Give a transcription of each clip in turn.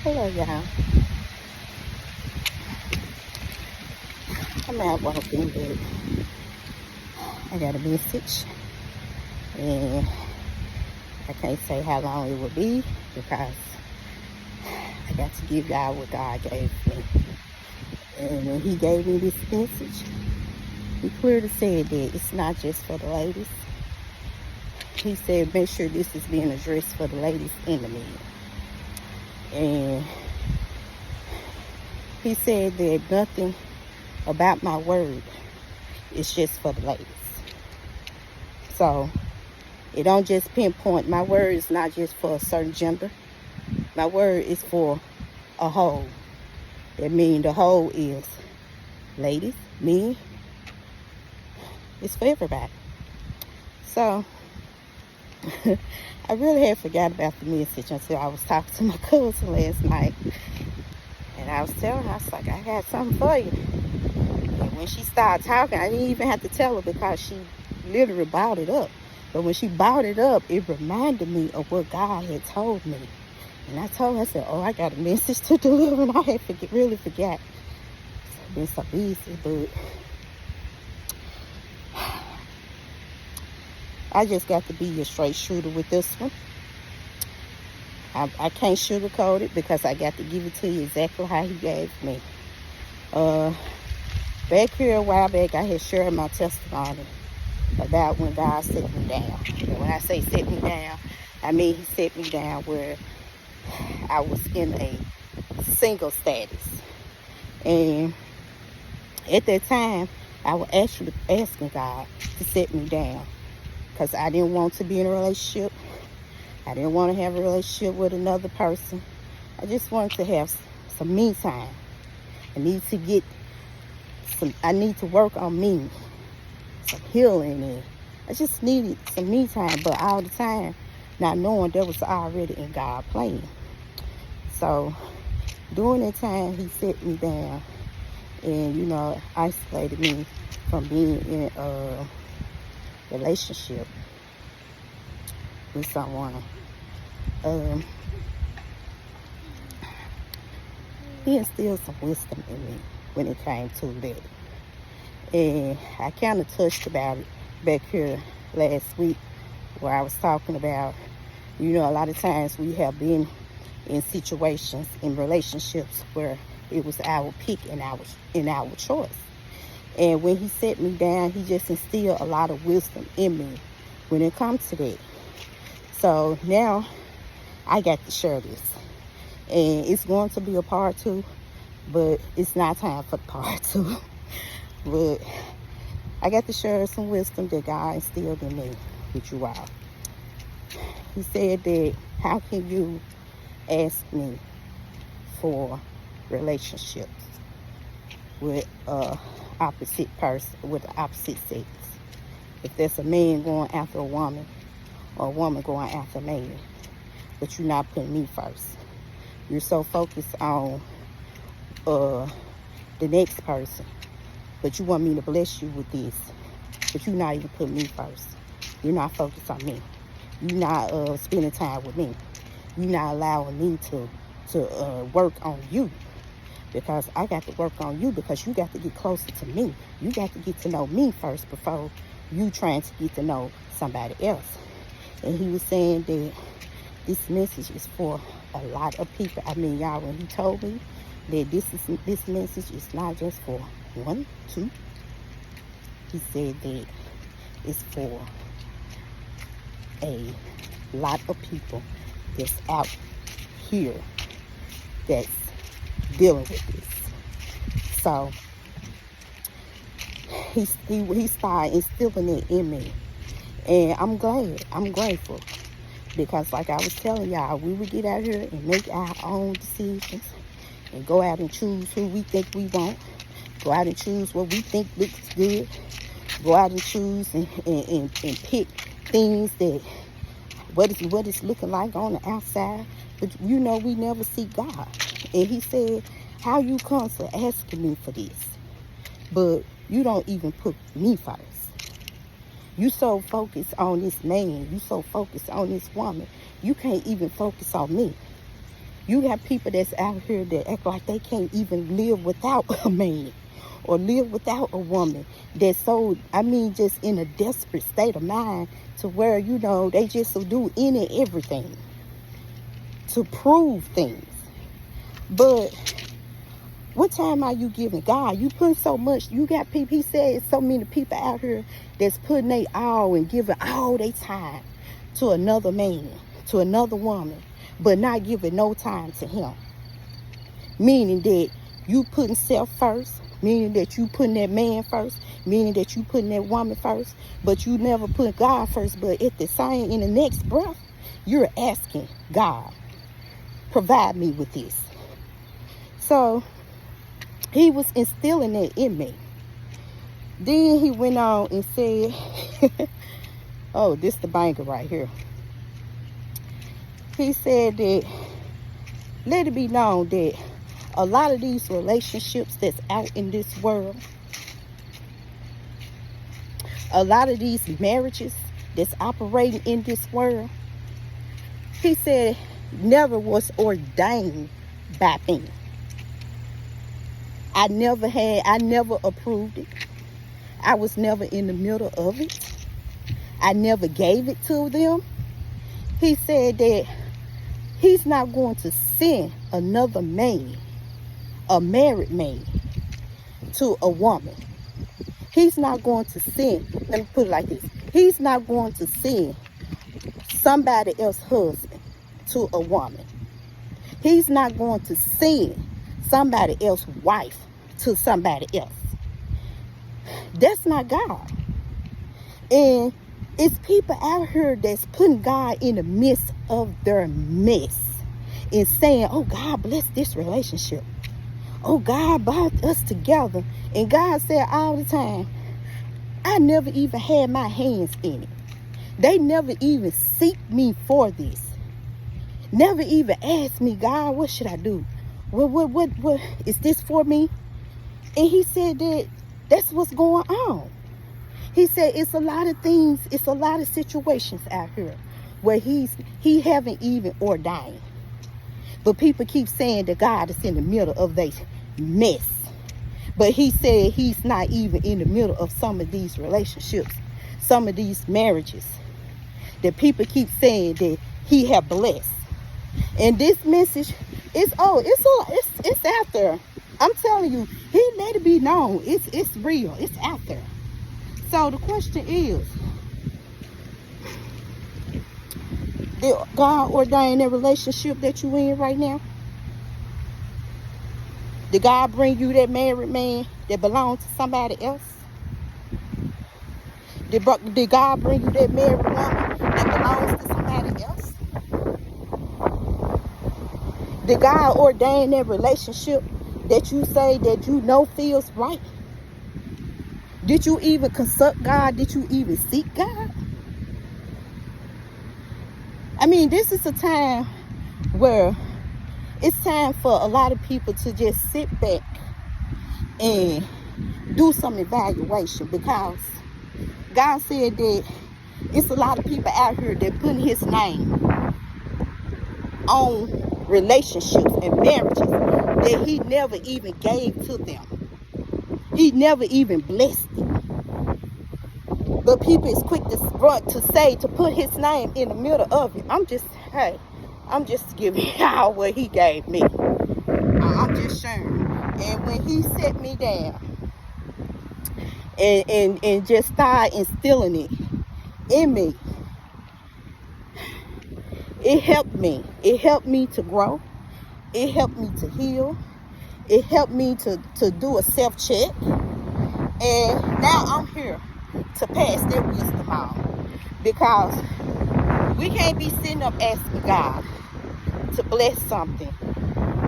Hello, y'all. I'm out walking, but I got a message, and I can't say how long it will be because I got to give God what God gave me. And when He gave me this message, He clearly said that it's not just for the ladies. He said, make sure this is being addressed for the ladies and the men. And He said that nothing about my word is just for the ladies. So it don't just pinpoint. My word is not just for a certain gender. My word is for a whole. That means the whole is ladies, men. It's for everybody. So I really had forgot about the message until I was talking to my cousin last night. And I was telling her, I was like, I got something for you. And when she started talking, I didn't even have to tell her because she literally bought it up. But when she bought it up, it reminded me of what God had told me. And I told her, I said, oh, I got a message to deliver. And I had really forgot. I've been so busy, but I just got to be a straight shooter with this one. I can't sugarcoat it because I got to give it to you exactly how He gave me. Back here a while back, I had shared my testimony about when God set me down. And when I say set me down, I mean He set me down where I was in a single status. And at that time, I was actually asking God to set me down because I didn't want to be in a relationship. I didn't want to have a relationship with another person. I just wanted to have some me time. I need to work on me, some healing, and I just needed some me time, but all the time not knowing that was already in God's plan. So during that time, He set me down and, isolated me from being in a relationship with someone. He instilled some wisdom in me when it came to that. And I kind of touched about it back here last week where I was talking about, a lot of times we have been in situations, in relationships where it was our pick and our choice. And when He set me down, He just instilled a lot of wisdom in me when it comes to that. So now I got to share this. And it's going to be a part 2, but it's not time for part 2. But I got to share some wisdom that God instilled in me with you all. He said that, how can you ask me for relationships with opposite person, with the opposite sex? If there's a man going after a woman or a woman going after a man, but you're not putting me first. You're so focused on the next person, but you want me to bless you with this, but you're not even putting me first. You're not focused on me. You're not spending time with me. You're not allowing me to work on you, because I got to work on you, because you got to get closer to me. You got to get to know me first before you trying to get to know somebody else. And He was saying that this message is for a lot of people. I mean, y'all, when He told me that this message is not just for 1, 2, He said that it's for a lot of people that's out here that's dealing with this. So he started instilling it in me, and I'm glad. I'm grateful, because like I was telling y'all, we would get out here and make our own decisions and go out and choose who we think we want, go out and choose what we think looks good, go out and choose and pick things that what it's looking like on the outside. But we never see God. And He said, how you come to asking me for this, but you don't even put me first. You so focused on this man, you so focused on this woman, you can't even focus on me. You got people that's out here that act like they can't even live without a man or live without a woman. That's so, I mean, just in a desperate state of mind to where, you know, they just will do any and everything to prove things. But what time are you giving God? You putting so much. You got people, he said, so many people out here that's putting their all and giving all their time to another man, to another woman, but not giving no time to him. Meaning that you putting self first, meaning that you putting that man first, meaning that you putting that woman first, but you never put God first. But at the same, in the next breath, you're asking God, provide me with this. So he was instilling that in me. Then he went on and said, oh, this the banger right here. He said that, let it be known that a lot of these relationships that's out in this world, a lot of these marriages that's operating in this world, he said, never was ordained by me. I never approved it. I was never in the middle of it. I never gave it to them. He said that he's not going to send another man, a married man, to a woman. He's not going to send, let me put it like this. He's not going to send somebody else's husband to a woman. He's not going to send somebody else's wife to somebody else. That's not God. And it's people out here that's putting God in the midst of their mess and saying, oh, God bless this relationship. Oh, God brought us together. And God said all the time, I never even had my hands in it. They never even seek me for this. Never even asked me, God, what should I do? What is this for me? And he said that that's what's going on. He said it's a lot of things, it's a lot of situations out here where he haven't even ordained. But people keep saying that God is in the middle of their mess. But he said he's not even in the middle of some of these relationships, some of these marriages that people keep saying that he have blessed. And this message is, it's out there. I'm telling you, he let it be known. It's real. It's out there. So the question is, did God ordain that relationship that you in right now? Did God bring you that married man that belongs to somebody else? Did God bring you that married woman that belongs to somebody else? Did God ordain that relationship that you say that you know feels right? Did you even consult God? Did you even seek God? I mean, this is a time where it's time for a lot of people to just sit back and do some evaluation, because God said that it's a lot of people out here that putting his name on relationships and marriages that he never even gave to them. He never even blessed them. But people is quick to say, to put his name in the middle of it. I'm just giving y'all what he gave me. I'm just sharing. And when he set me down and just started instilling it in me, it helped me. It helped me to grow. It helped me to heal. It helped me to do a self-check. And now I'm here to pass that wisdom on. Because we can't be sitting up asking God to bless something,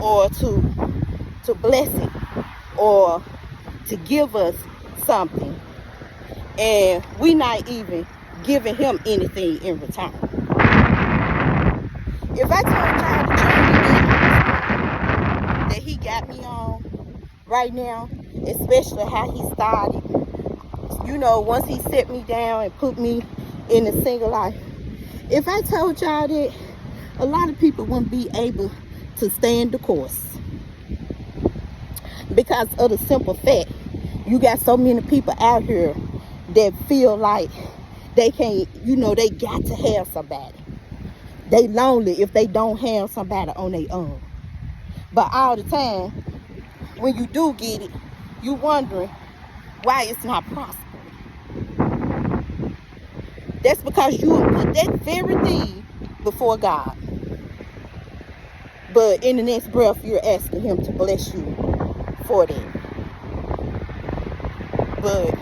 or to bless it, or to give us something, and we not even giving him anything in return. If I told y'all the journey that he got me on right now, especially how he started, you know, once he set me down and put me in a single life, if I told y'all that, a lot of people wouldn't be able to stand the course. Because of the simple fact, you got so many people out here that feel like they can't, they got to have somebody. They lonely if they don't have somebody on their own. But all the time, when you do get it, you wondering why it's not prospering. That's because you put that very thing before God. But in the next breath, you're asking him to bless you for that. But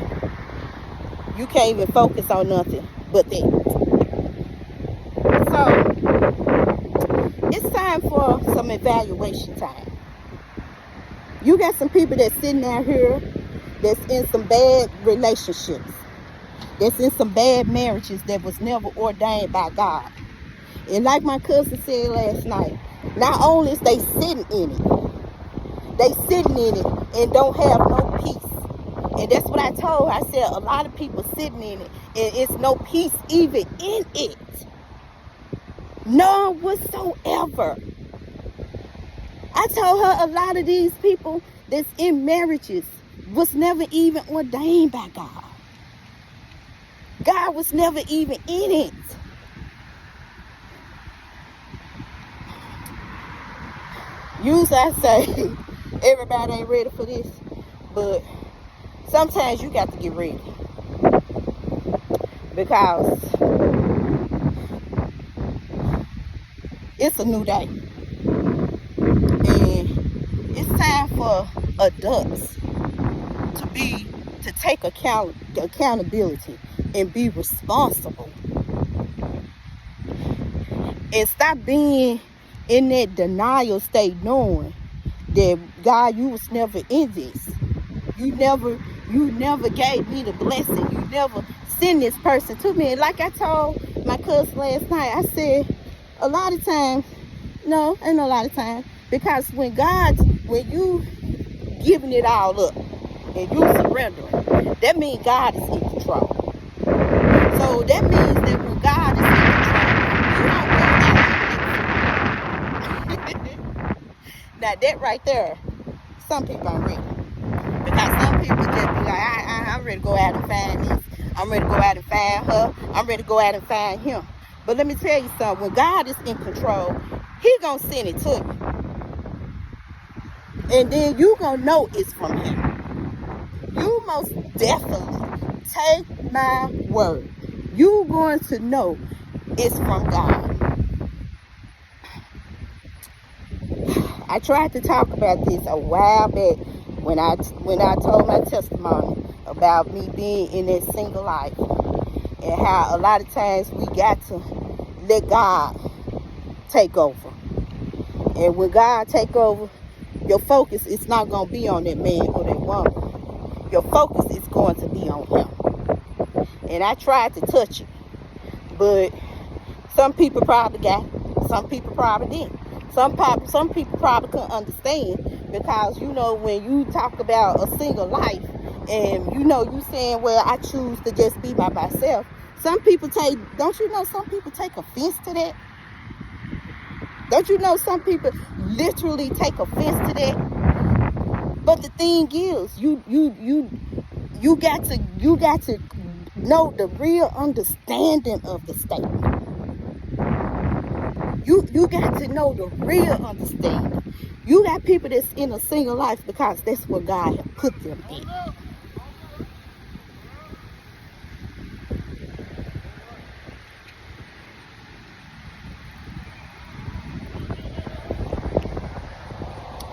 you can't even focus on nothing but that. So, it's time for some evaluation time. You got some people that's sitting out here that's in some bad relationships, that's in some bad marriages that was never ordained by God. And like my cousin said last night, not only is they sitting in it and don't have no peace. And that's what I told her. I said a lot of people sitting in it and it's no peace even in it. None whatsoever. I told her a lot of these people that's in marriages was never even ordained by God. God was never even in it. Usually I say everybody ain't ready for this, but sometimes you got to get ready. Because it's a new day. And it's time for adults to take accountability and be responsible. And stop being in that denial state, knowing that God, you was never in this. You never gave me the blessing. You never sent this person to me. And like I told my cousin last night, I said a lot of times, no, ain't a lot of times, because when you giving it all up and you surrendering, that means God is in control. So that means that when God is in control, you don't go out. Now that right there, some people aren't ready. Because some people just be like, I'm ready to go out and find this. I'm ready to go out and find her. I'm ready to go out and find him. But let me tell you something. When God is in control, he gonna send it to you. And then you gonna know it's from him. You most definitely, take my word, you going to know it's from God. I tried to talk about this a while back when I told my testimony about me being in that single life, and how a lot of times we got to let God take over. And when God take over, your focus is not going to be on that man or that woman. Your focus is going to be on him. And I tried to touch it, but some people probably got it. Some people probably didn't. Some people probably couldn't understand, because when you talk about a single life and you saying, well, I choose to just be by myself. Some people don't you know some people take offense to that? Don't you know some people literally take offense to that? But the thing is, you got to know the real understanding of the statement. You got to know the real understanding. You got people that's in a single life because that's what God has put them in.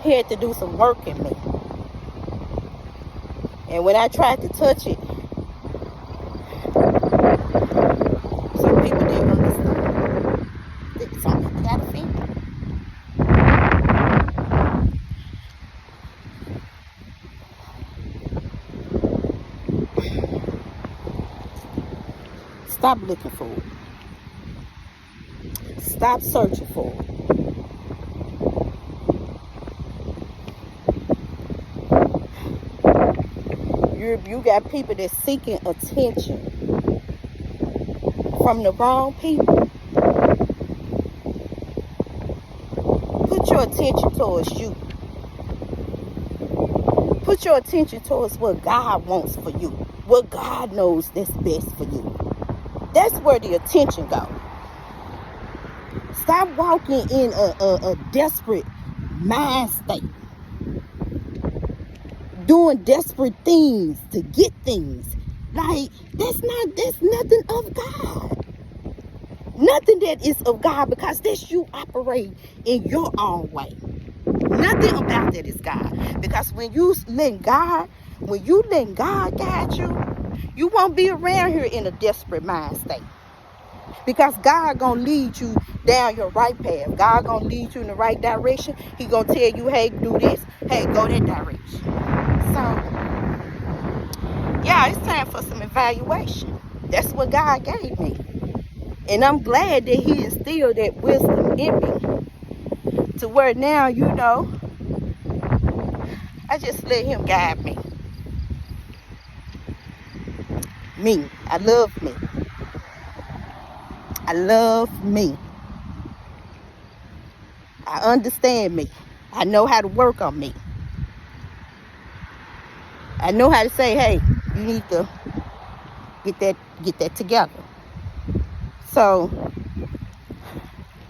He had to do some work in me. And when I tried to touch it, some people didn't understand. Some people got offended. Stop looking for it. Stop searching for it. You got people that's seeking attention from the wrong people. Put your attention towards you. Put your attention towards what God wants for you. What God knows that's best for you. That's where the attention goes. Stop walking in a desperate mind state. Doing desperate things to get things. Like, that's nothing of God. Nothing that is of God, because that's you operate in your own way. Nothing about that is God. Because when you let God guide you, you won't be around here in a desperate mind state. Because God gonna lead you down your right path. God gonna lead you in the right direction. He gonna tell you, hey, do this. Hey, go that direction. So, yeah, it's time for some evaluation. That's what God gave me. And I'm glad that He instilled that wisdom in me. To where now, I just let Him guide me. Me. I love me. I love me. I understand me. I know how to work on me. I know how to say, hey, you need to get that together. So,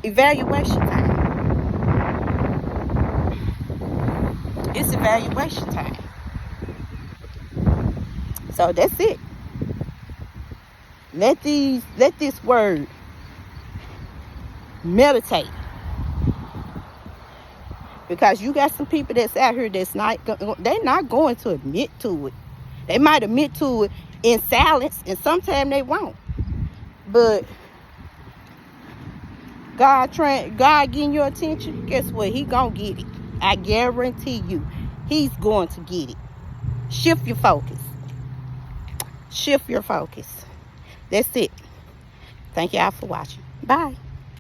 evaluation time. It's evaluation time. So that's it. Let this word meditate. Because you got some people that's out here they're not going to admit to it. They might admit to it in silence, and sometimes they won't. But God getting your attention, guess what? He gonna get it. I guarantee you. He's going to get it. Shift your focus. Shift your focus. That's it. Thank y'all for watching. Bye.